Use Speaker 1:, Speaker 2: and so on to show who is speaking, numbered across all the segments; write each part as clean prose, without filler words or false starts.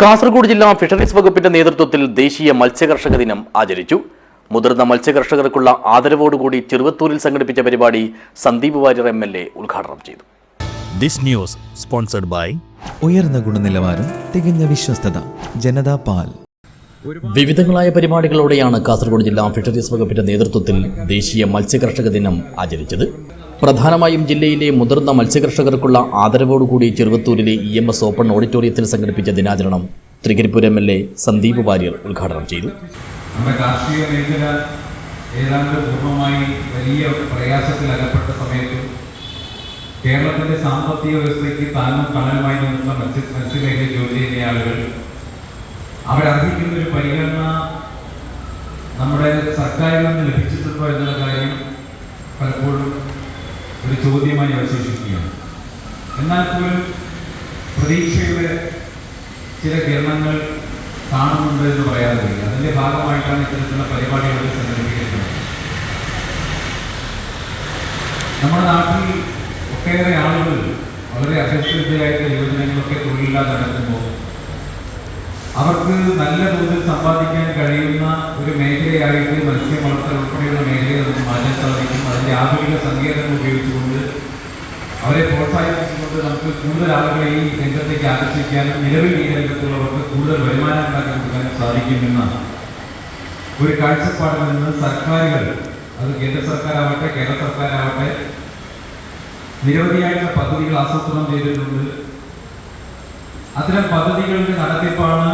Speaker 1: കാസർഗോഡ് ജില്ലാ ഫിഷറീസ് വകുപ്പിന്റെ നേതൃത്വത്തിൽ ദേശീയ മത്സ്യകർഷക ദിനം ആചരിച്ചു. മുതിർന്ന മത്സ്യകർഷകർക്കുള്ള ആദരവോടുകൂടി ചെറുവത്തൂരിൽ സംഘടിപ്പിച്ച പരിപാടി സന്ദീപ് വാര്യർ MLA ഉദ്ഘാടനം ചെയ്തു.
Speaker 2: This news sponsored by
Speaker 3: ഉയർന്ന ഗുണനിലവാരം, തികഞ്ഞ വിശ്വസ്തത, ജനതാ പാൽ.
Speaker 1: വിവിധങ്ങളായ പരിപാടികളോടെയാണ് കാസർഗോഡ് ജില്ലാ ഫിഷറീസ് വകുപ്പിന്റെ നേതൃത്വത്തിൽ ദേശീയ മത്സ്യകർഷക ദിനം ആചരിച്ചത്. പ്രധാനമായും ജില്ലയിലെ മുതിർന്ന മത്സ്യകർഷകർക്കുള്ള ആദരവോടുകൂടി ചെറുവത്തൂരിലെ EMS ഓപ്പൺ ഓഡിറ്റോറിയത്തിൽ സംഘടിപ്പിച്ച ദിനാചരണം തൃക്കരിപ്പൂർ MLA സന്ദീപ് വാര്യർ ഉദ്ഘാടനം ചെയ്തു.
Speaker 4: നമ്മുടെ കാർഷിക മേഖല ഏതാണ്ട് പൂർണ്ണമായി വലിയ പ്രയാസത്തിൽ അകപ്പെട്ട സമയത്ത് കേരളത്തിന്റെ സാമ്പത്തിക വ്യവസ്ഥയ്ക്ക് താങ്ങും തണലുമായി നിൽക്കുന്ന മത്സ്യമേഖല ജോലി ചെയ്യുന്ന ആളുകൾ അവരർഹിക്കുന്ന ഒരു പരിഗണന നമ്മുടെ സർക്കാരിൽ നിന്ന് ലഭിച്ചിട്ടുണ്ടോ എന്നുള്ള കാര്യം പലപ്പോഴും ഒരു ചോദ്യമായി അവശേഷിക്കുകയാണ്. എന്നാൽ പോലും പ്രതീക്ഷയുടെ ചില കിരണങ്ങൾ കാണുന്നുണ്ട് എന്ന് പറയാതെ വയ്യ. അതിൻ്റെ ഭാഗമായിട്ടാണ് ഇത്തരത്തിലുള്ള പരിപാടികൾ സംഘടിപ്പിക്കുന്നത്. നമ്മുടെ നാട്ടിൽ ഒട്ടേറെ ആളുകൾ വളരെ അഭ്യസ്തവിദ്യരായിട്ടുള്ള യുവജനങ്ങളൊക്കെ തൊഴിലില്ലാതെ നടക്കുമ്പോൾ അവർക്ക് നല്ല തോതിൽ സമ്പാദിക്കാൻ കഴിയുന്ന ഒരു മേഖലയായിട്ട് മത്സ്യം വളർത്തൽ ഉൾപ്പെടെയുള്ള മേഖലയെ നമുക്ക് മാറ്റാൻ സാധിക്കും. അതിൻ്റെ ആധുനിക സങ്കേതങ്ങൾ ഉപയോഗിച്ചുകൊണ്ട് അവരെ പ്രോത്സാഹിപ്പിച്ചുകൊണ്ട് നമുക്ക് കൂടുതൽ ആളുകളെ ഈ രംഗത്തേക്ക് ആകർഷിക്കാനും നിലവിൽ ഈ രംഗത്തുള്ളവർക്ക് കൂടുതൽ വരുമാനം ഉണ്ടാക്കി കൊടുക്കാനും സാധിക്കുമെന്ന ഒരു കാഴ്ചപ്പാടിൽ നിന്ന് സർക്കാരുകൾ, അത് കേന്ദ്ര സർക്കാരാവട്ടെ കേരള സർക്കാരാവട്ടെ, നിരവധിയായിട്ടുള്ള പദ്ധതികൾ ആസൂത്രണം ചെയ്തിട്ടുണ്ട്. അത്തരം പദ്ധതികളുടെ നടത്തിപ്പാണ്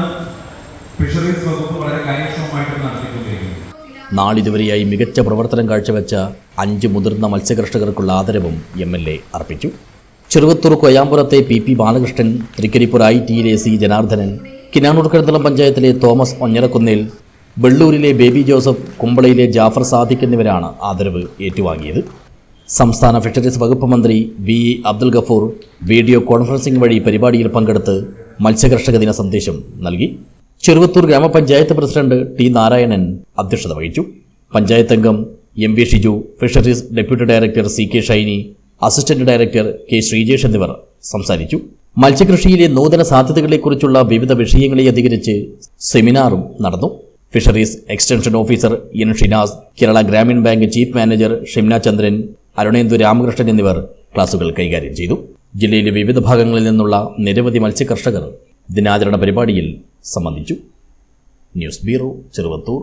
Speaker 4: ഫിഷറീസ് വകുപ്പ് വളരെ കാര്യക്ഷമമായിട്ട് നടത്തിക്കൊണ്ടിരിക്കുന്നത്.
Speaker 1: നാളിതുവരെയായി മികച്ച പ്രവർത്തനം കാഴ്ചവെച്ച 5 മുതിർന്ന മത്സ്യകർഷകർക്കുള്ള ആദരവും MLA അർപ്പിച്ചു. ചെറുവത്തൂർ കൊയാമ്പുറത്തെ PP ബാലകൃഷ്ണൻ, തൃക്കരിപ്പൂർ ITയിലെ C ജനാർദ്ദനൻ, കിനാനൂർ കഴുതളം പഞ്ചായത്തിലെ തോമസ് ഒഞ്ഞരക്കുന്നേൽ, വെള്ളൂരിലെ ബേബി ജോസഫ്, കുമ്പളയിലെ ജാഫർ സാദിഖ് എന്നിവരാണ് ആദരവ് ഏറ്റുവാങ്ങിയത്. സംസ്ഥാന ഫിഷറീസ് വകുപ്പ് മന്ത്രി VE Abdul Gafoor video conferencing വഴി പരിപാടിയിൽ പങ്കെടുത്ത് മത്സ്യകർഷക ദിന സന്ദേശം നൽകി. ചെറുവത്തൂർ ഗ്രാമപഞ്ചായത്ത് പ്രസിഡന്റ് T നാരായണൻ അധ്യക്ഷത വഹിച്ചു. പഞ്ചായത്ത് അംഗം MV Shiju, fisheries deputy director CK Shiny, assistant director K Sreejesh എന്നിവർ സംസാരിച്ചു. മത്സ്യകൃഷിയിലെ നൂതന സാധ്യതകളെക്കുറിച്ചുള്ള വിവിധ വിഷയങ്ങളെ അധികരിച്ച് സെമിനാറും നടന്നു. Fisheries extension officer N Shinas, Kerala Grameen bank chief manager Shimna Chandran, Arunendu Ramakrishnan എന്നിവർ ക്ലാസുകൾ കൈകാര്യം ചെയ്തു. ജില്ലയിലെ വിവിധ ഭാഗങ്ങളിൽ നിന്നുള്ള നിരവധി മത്സ്യകർഷകർ ദിനാചരണ പരിപാടിയിൽ സംബന്ധിച്ചു. News bureau, Cheruvathur.